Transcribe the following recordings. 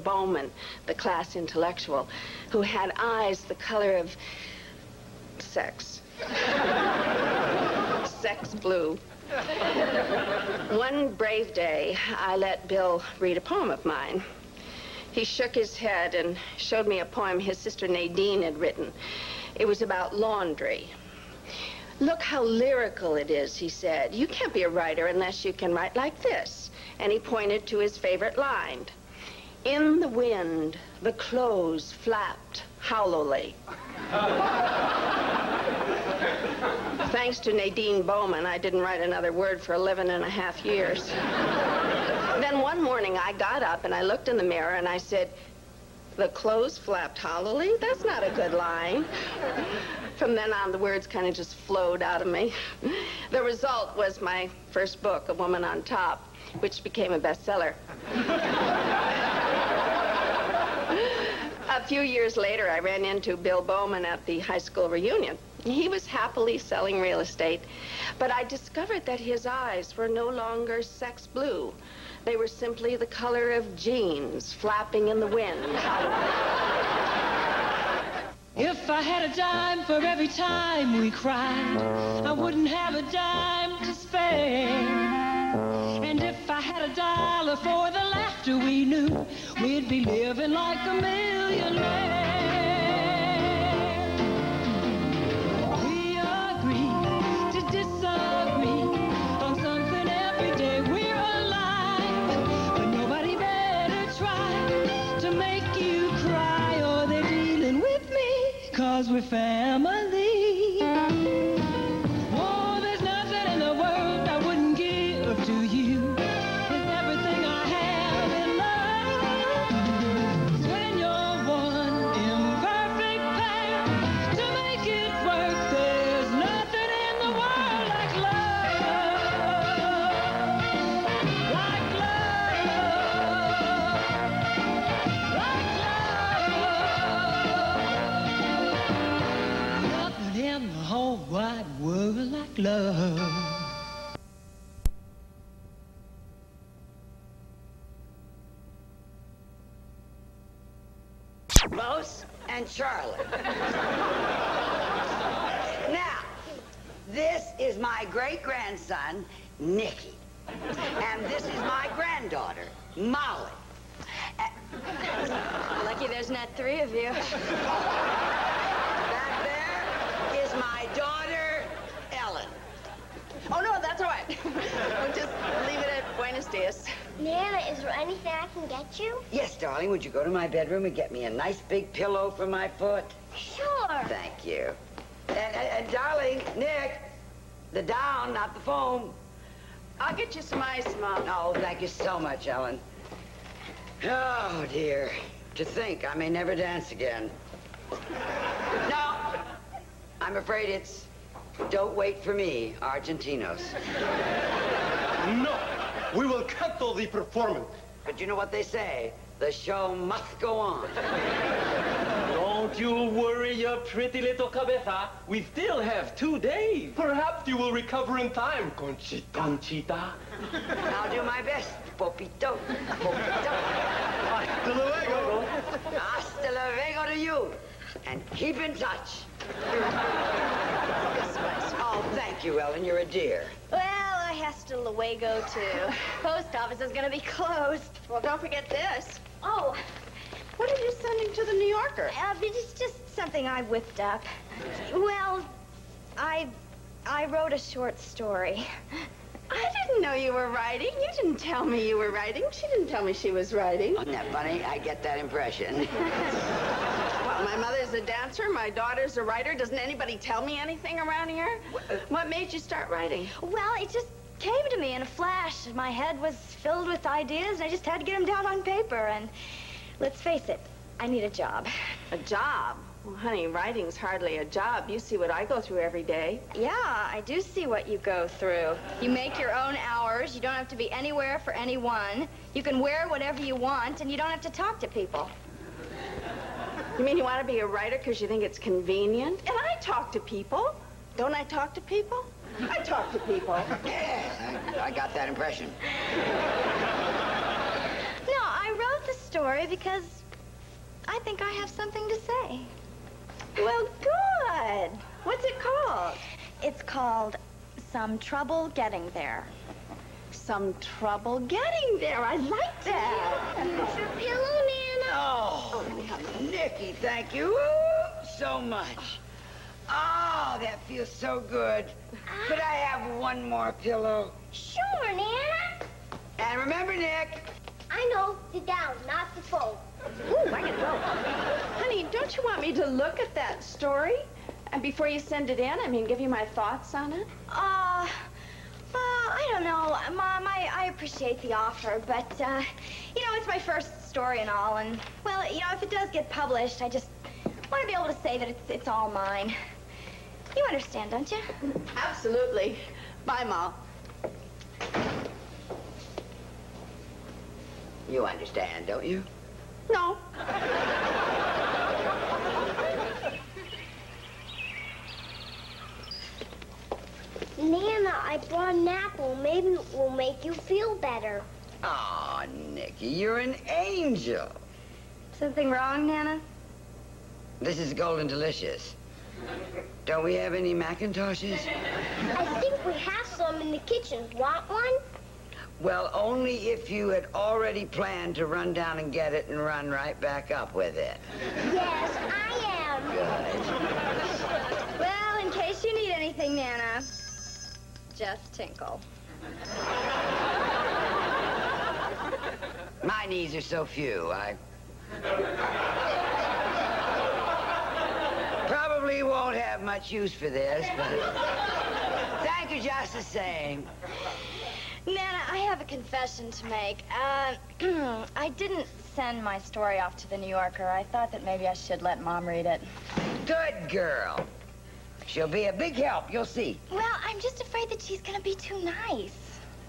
Bowman, the class intellectual, who had eyes the color of sex. Sex blue. One brave day, I let Bill read a poem of mine. He shook his head and showed me a poem his sister Nadine had written. It was about laundry. "Look how lyrical it is," he said. "You can't be a writer unless you can write like this." And he pointed to his favorite line. "In the wind, the clothes flapped hollowly." Thanks to Nadine Bowman, I didn't write another word for 11.5 years. Then one morning I got up and I looked in the mirror and I said, "The clothes flapped hollowly? That's not a good line." From then on, the words kind of just flowed out of me. The result was my first book, A Woman on Top, which became a bestseller. A few years later, I ran into Bill Bowman at the high school reunion. He was happily selling real estate, but I discovered that his eyes were no longer sex blue. They were simply the color of jeans flapping in the wind. If I had a dime for every time we cried, I wouldn't have a dime to spare. And if I had a dollar for the laughter we knew, we'd be living like a millionaire. We agree to disagree on something every day we're alive, but nobody better try to make you cry, or they're dealing with me, 'cause we're family. Oh, there's nothing in the world I wouldn't give to you. It's everything I have in love. 'Cause when you're one imperfect pair, to make it work, there's nothing in the world like love. Like love. Like love. Nothing in the whole wide world like love. Los and Charlotte. Now, this is my great-grandson, Nicky. And this is my granddaughter, Molly. Lucky there's not 3 of you. Back there is my daughter, Ellen. Oh, no, that's all right. We'll just leave it at Buenos Dias. Nana, is there anything I can get you? Yes, darling, would you go to my bedroom and get me a nice big pillow for my foot? Sure. Thank you. And darling, Nick, the down, not the foam. I'll get you some ice, Mom. Oh, thank you so much, Ellen. Oh, dear. To think I may never dance again. No, I'm afraid it's Don't Wait for Me, Argentinos. No, we will cancel the performance. But you know what they say, the show must go on. Don't you worry your pretty little cabeza. We still have 2 days. Perhaps you will recover in time, Conchita. Conchita. I'll do my best, Popito. Popito. Hasta luego. Hasta luego to you. And keep in touch. Oh, thank you, Ellen. You're a dear. Well, I hasta luego, too. Post office is gonna be closed. Well, don't forget this. Oh, What are you sending to the New Yorker? it's just something I whipped up. Well, I wrote a short story. I didn't know you were writing. You didn't tell me you were writing. She didn't tell me she was writing. Isn't that funny? I get that impression. Well, my mother's a dancer. My daughter's a writer. Doesn't anybody tell me anything around here? What made you start writing? Well, it just came to me in a flash. My head was filled with ideas, and I just had to get them down on paper. And let's face it, I need a job. A job? Well, honey, writing's hardly a job. You see what I go through every day. Yeah, I do see what you go through. You make your own hours. You don't have to be anywhere for anyone. You can wear whatever you want, and you don't have to talk to people. You mean you want to be a writer because you think it's convenient? And I talk to people. Don't I talk to people? I talk to people. Yeah, I got that impression. No, I wrote the story because I think I have something to say. Well, good. What's it called? It's called Some Trouble Getting There. Some trouble getting there. I like that. Your pillow, Nana? Oh, Nikki, thank you so much. Oh, that feels so good. Could I have one more pillow? Sure, Nana. And remember, Nick. I know, the down, not the full. Ooh, I can go. Honey, don't you want me to look at that story? And before you send it in, I mean, give you my thoughts on it? Well, I don't know, Mom. I appreciate the offer, but, you know, it's my first story and all, and, well, you know, if it does get published, I just want to be able to say that it's all mine. You understand, don't you? Absolutely. Bye, Ma. You understand, don't you? No. Nana, I brought an apple. Maybe it will make you feel better. Oh, Nikki, you're an angel. Something wrong, Nana? This is Golden Delicious. Don't we have any Macintoshes? I think we have some in the kitchen. Want one? Well, only if you had already planned to run down and get it and run right back up with it. Yes, I am. Good. Well, in case you need anything, Nana, just tinkle. My needs are so few, I probably won't have much use for this, but thank you just the same. Nana, I have a confession to make. I didn't send my story off to the New Yorker. I thought that maybe I should let Mom read it. Good girl. She'll be a big help, you'll see. Well, I'm just afraid that she's gonna be too nice.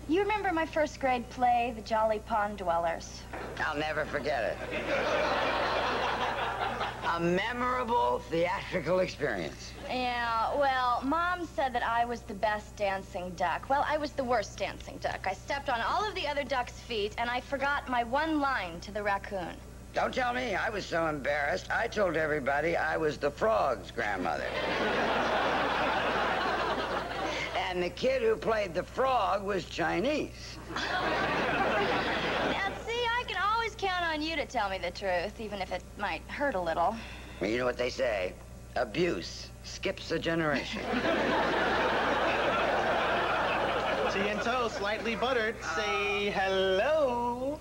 You remember my first grade play, The Jolly Pond Dwellers? I'll never forget it. A memorable theatrical experience. Yeah, well, Mom said that I was the best dancing duck. Well, I was the worst dancing duck. I stepped on all of the other ducks' feet, and I forgot my one line to the raccoon. Don't tell me. I was so embarrassed. I told everybody I was the frog's grandmother. And the kid who played the frog was Chinese. Now, see, I can always count on you to tell me the truth, even if it might hurt a little. You know what they say? Abuse skips a generation. Tea and toast, lightly buttered. Say hello.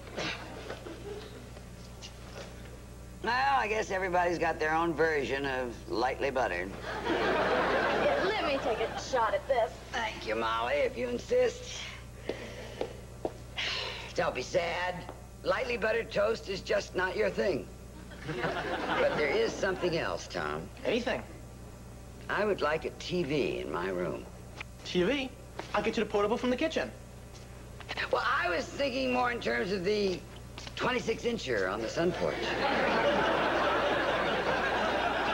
Well, I guess everybody's got their own version of lightly buttered. Let me take a shot at this. Thank you, Molly, if you insist. Don't be sad. Lightly buttered toast is just not your thing. But there is something else, Tom. Anything. I would like a TV in my room. TV? I'll get you the portable from the kitchen. Well, I was thinking more in terms of the 26-incher on the sun porch.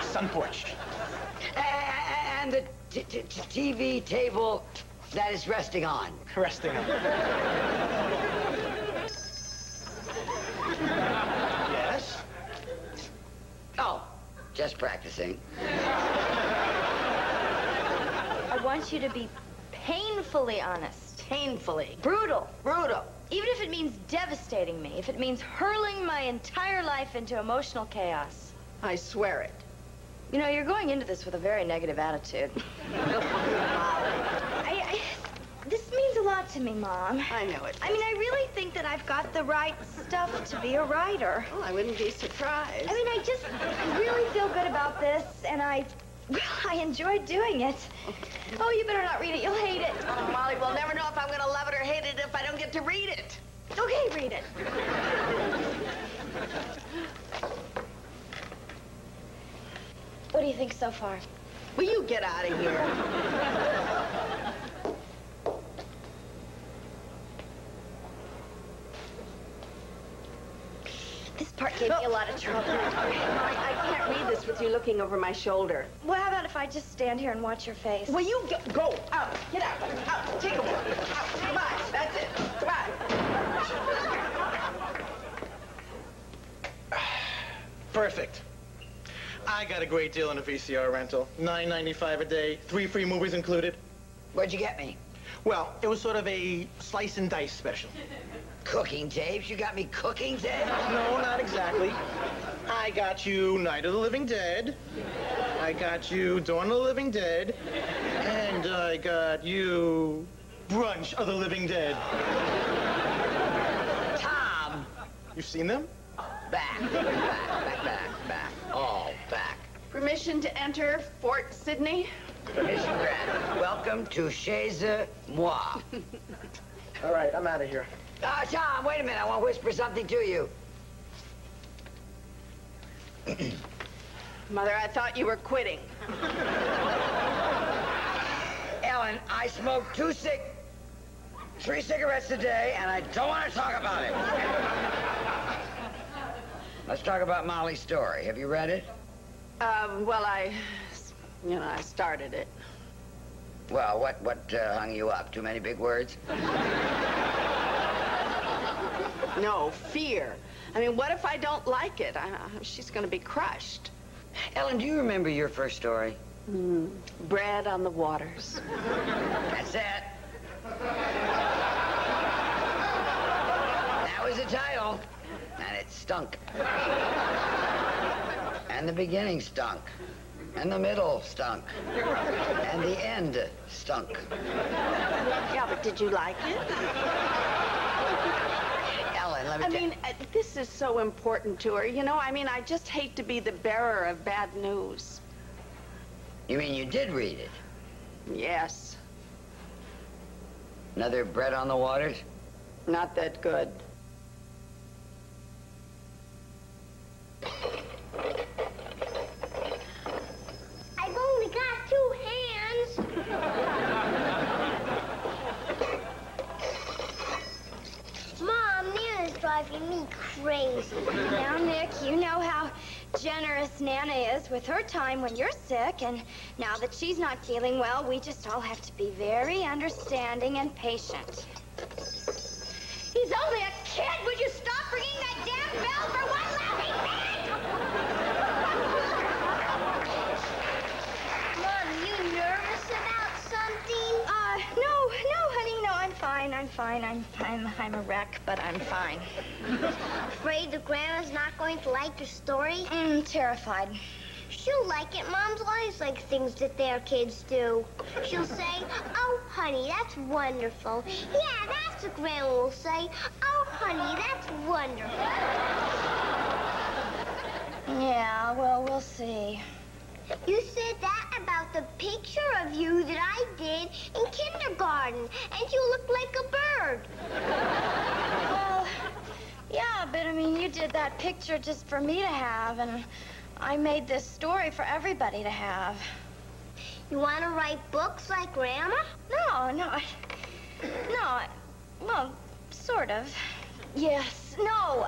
Sun porch. And the TV table that is resting on. Resting on. Yes? Oh, just practicing. I want you to be painfully honest. Painfully. Brutal. Brutal. Even if it means devastating me, if it means hurling my entire life into emotional chaos. I swear it. You know, you're going into this with a very negative attitude. This means a lot to me, Mom. I know it. I mean, I really think that I've got the right stuff to be a writer. Well, I wouldn't be surprised. I mean, I just really feel good about this, and I enjoyed doing it. Oh, you better not read it. You'll hate it. Oh, Molly, we'll never know if I'm going to love it or hate it if I don't get to read it. Okay, read it. What do you think so far? Will you get out of here? This part gave me a lot of trouble. I can't read this with you looking over my shoulder. Well, how about if I just stand here and watch your face? Will you go out? Get out. Out. Take a walk. Out. Come on. That's it. Come on. Perfect. I got a great deal on a VCR rental. $9.95 a day, 3 free movies included. What'd you get me? Well, it was sort of a slice and dice special. Cooking tapes? You got me cooking tapes? No, not exactly. I got you Night of the Living Dead. I got you Dawn of the Living Dead. And I got you Brunch of the Living Dead. Tom! You've seen them? Back. All back. Permission to enter Fort Sydney? Permission granted. Welcome to Chez Moi. All right, I'm out of here. Tom, wait a minute. I want to whisper something to you. Mother, I thought you were quitting. Ellen, I smoke 3 cigarettes a day, and I don't want to talk about it. Let's talk about Molly's story. Have you read it? Well, I started it. Well, what hung you up? Too many big words? No, fear. I mean, what if I don't like it? She's going to be crushed. Ellen, do you remember your first story? Bread on the waters. That's it. That was the title. And it stunk. And the beginning stunk. And the middle stunk. And the end stunk. Yeah, but did you like it? Ellen, let me I mean, this is so important to her, you know? I mean, I just hate to be the bearer of bad news. You mean you did read it? Yes. Another Bread on the Waters? Not that good. I've only got 2 hands. Mom, Nana's driving me crazy. Now, Nick, you know how generous Nana is with her time when you're sick, and now that she's not feeling well, we just all have to be very understanding and patient. He's only a kid! Would you stop ringing that damn bell for one laughing minute? Mom, you nervous about something? No, honey, no, I'm fine. I'm a wreck, but I'm fine. Afraid the grandma's not going to like your story? Terrified. She'll like it. Moms always like things that their kids do. She'll say, oh, honey, that's wonderful. Yeah, that's what Grandma will say. Oh, honey, that's wonderful. Yeah, well, we'll see. You said that about the picture of you that I did in kindergarten, and you look like a bird. Well, yeah, but I mean, you did that picture just for me to have, and I made this story for everybody to have. You want to write books like Grandma? No, well, sort of. Yes, no,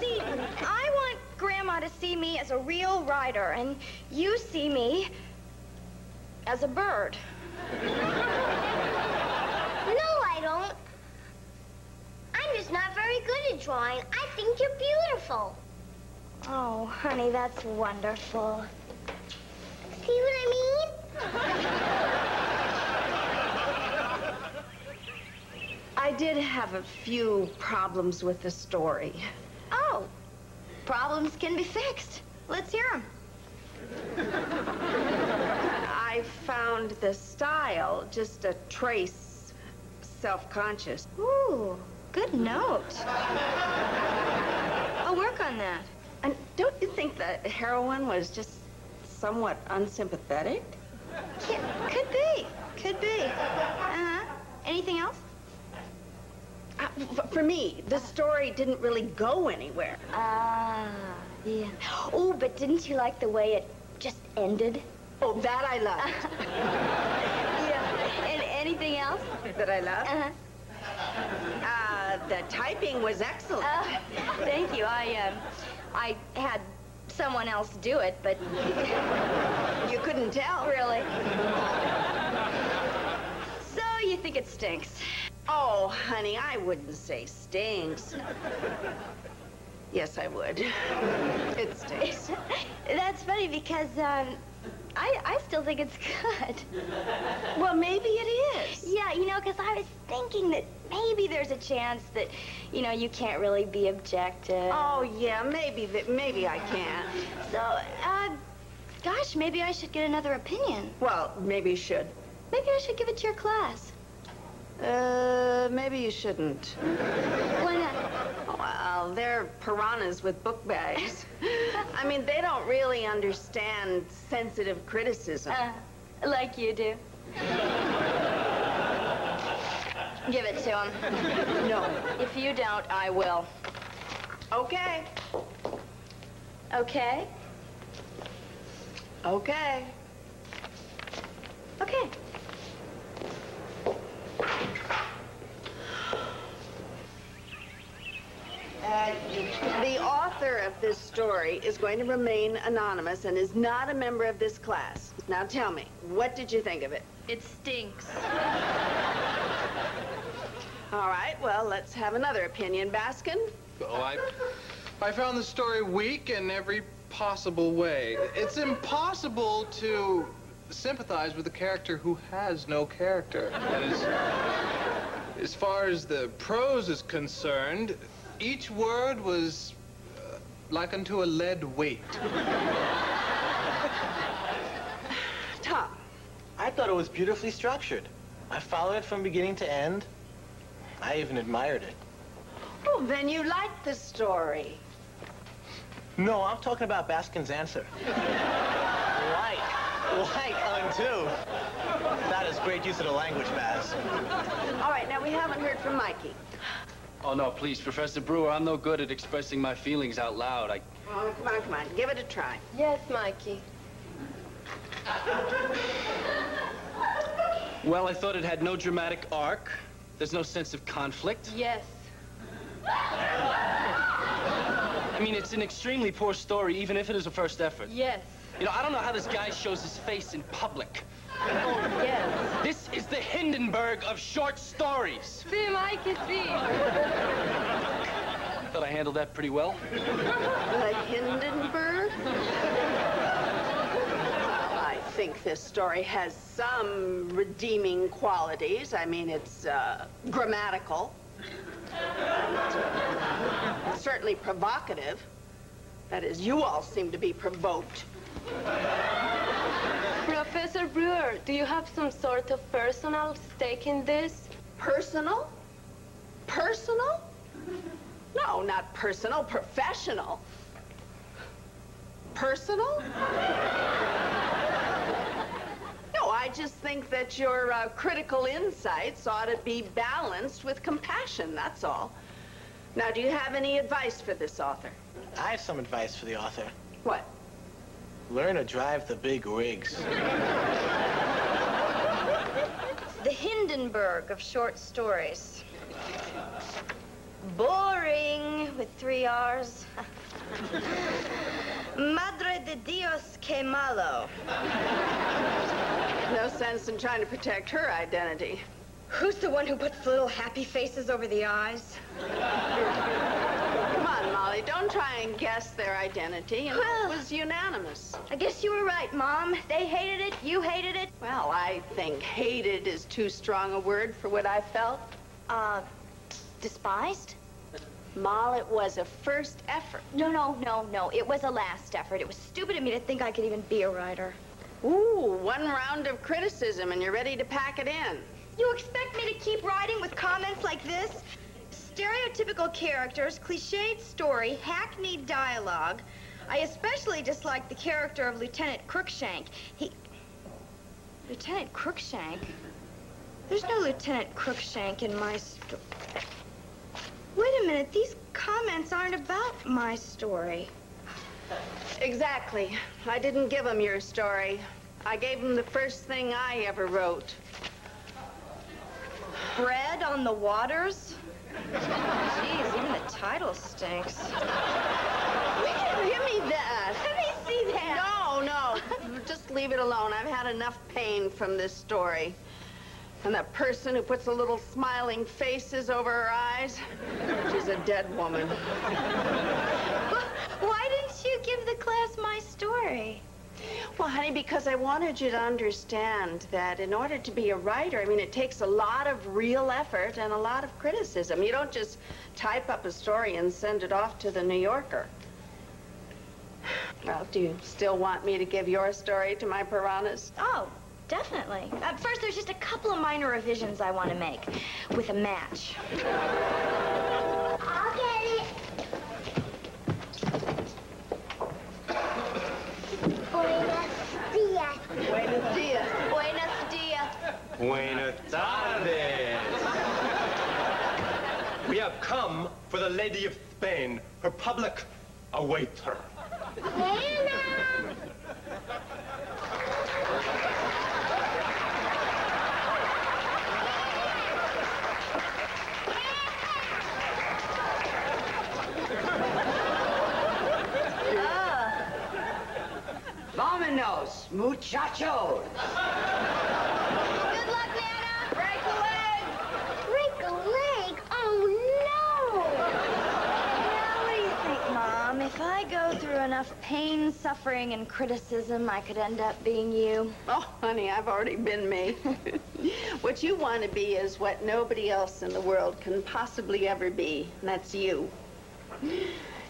see, I want Grandma to see me as a real writer, and you see me as a bird. No, I don't. I'm just not very good at drawing. I think you're beautiful. Oh, honey, that's wonderful. See what I mean? I did have a few problems with the story. Oh, problems can be fixed. Let's hear them. I found the style just a trace self-conscious. Ooh, good note. I'll work on that. And don't you think the heroine was just somewhat unsympathetic? Could be. Uh-huh. Anything else? For me, the story didn't really go anywhere. Ah, yeah. Oh, but didn't you like the way it just ended? Oh, that I loved. Yeah. And anything else? That I loved? Uh-huh. The typing was excellent. Thank you. I had someone else do it, but... You couldn't tell. Really? So you think it stinks? Oh, honey, I wouldn't say stinks. Yes, I would. It stinks. That's funny because, I still think it's good. Well, maybe it is. Yeah, you know, because I was thinking that maybe there's a chance that, you know, you can't really be objective. Oh, yeah, maybe I can. So, gosh, maybe I should get another opinion. Well, maybe you should. Maybe I should give it to your class. Maybe you shouldn't. Why not? Well, they're piranhas with book bags. I mean, they don't really understand sensitive criticism. Like you do. Give it to him. No. If you don't, I will. Okay. Okay? Okay. Okay. The author of this story is going to remain anonymous and is not a member of this class. Now tell me, what did you think of it? It stinks. All right, well, let's have another opinion. Baskin? Oh, I found the story weak in every possible way. It's impossible to sympathize with a character who has no character. And as far as the prose is concerned, each word was like unto a lead weight. Tom. I thought it was beautifully structured. I followed it from beginning to end. I even admired it. Oh, then you liked the story. No, I'm talking about Baskin's answer. Like unto. That is great use of the language, Baz. All right, now we haven't heard from Mikey. Oh, no, please, Professor Brewer, I'm no good at expressing my feelings out loud. Oh, come on, give it a try. Yes, Mikey. Well, I thought it had no dramatic arc. There's no sense of conflict. Yes. I mean, it's an extremely poor story, even if it is a first effort. Yes. You know, I don't know how this guy shows his face in public. Oh, yes. This is the Hindenburg of short stories. See, Mikey, see. Thought I handled that pretty well. The Hindenburg? I think this story has some redeeming qualities. I mean, it's grammatical. And, certainly provocative. That is, you all seem to be provoked. Professor Brewer, do you have some sort of personal stake in this? Personal? Personal? No, not personal, professional. Personal? No, I just think that your critical insights ought to be balanced with compassion, that's all. Now, do you have any advice for this author? I have some advice for the author. What? Learn to drive the big rigs. The Hindenburg of short stories. Boring with 3 R's. Madre de Dios que malo. No sense in trying to protect her identity. Who's the one who puts little happy faces over the eyes? Come on, Molly, don't try and guess their identity. And Well, it was unanimous. I guess you were right, Mom. They hated it, you hated it. Well, I think hated is too strong a word for what I felt. Despised? Moll, it was a first effort. No. It was a last effort. It was stupid of me to think I could even be a writer. Ooh, one round of criticism and you're ready to pack it in. You expect me to keep writing with comments like this? Stereotypical characters, cliched story, hackneyed dialogue. I especially dislike the character of Lieutenant Crookshank. Lieutenant Crookshank? There's no Lieutenant Crookshank in my story. Wait a minute, these comments aren't about my story. Exactly. I didn't give him your story. I gave him the first thing I ever wrote. Bread on the waters? Jeez, even the title stinks. Give me that. Let me see that. No. Just leave it alone. I've had enough pain from this story. And that person who puts the little smiling faces over her eyes, she's a dead woman. Why didn't you give the class my story? Well, honey, because I wanted you to understand that in order to be a writer, I mean, it takes a lot of real effort and a lot of criticism. You don't just type up a story and send it off to the New Yorker. Well, do you still want me to give your story to my piranhas? Oh, definitely. First, there's just a couple of minor revisions I want to make with a match. I'll get it. Buenos dias. Buenos dias. Buenos dias. Buenas tardes. We have come for the Lady of Spain. Her public awaits her. Hannah! Vámonos, muchachos. Good luck, Nana. Break a leg. Break a leg? Oh, no! Well, what do you think, Mom? If I go through enough pain, suffering, and criticism, I could end up being you. Oh, honey, I've already been me. What you want to be is what nobody else in the world can possibly ever be, and that's you.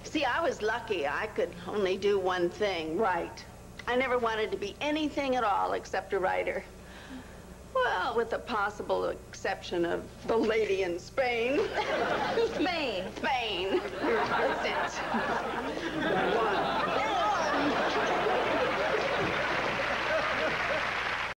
See, I was lucky. I could only do one thing, write. I never wanted to be anything at all except a writer. Well, with the possible exception of the lady in Spain. Spain. Spain. That's it. One.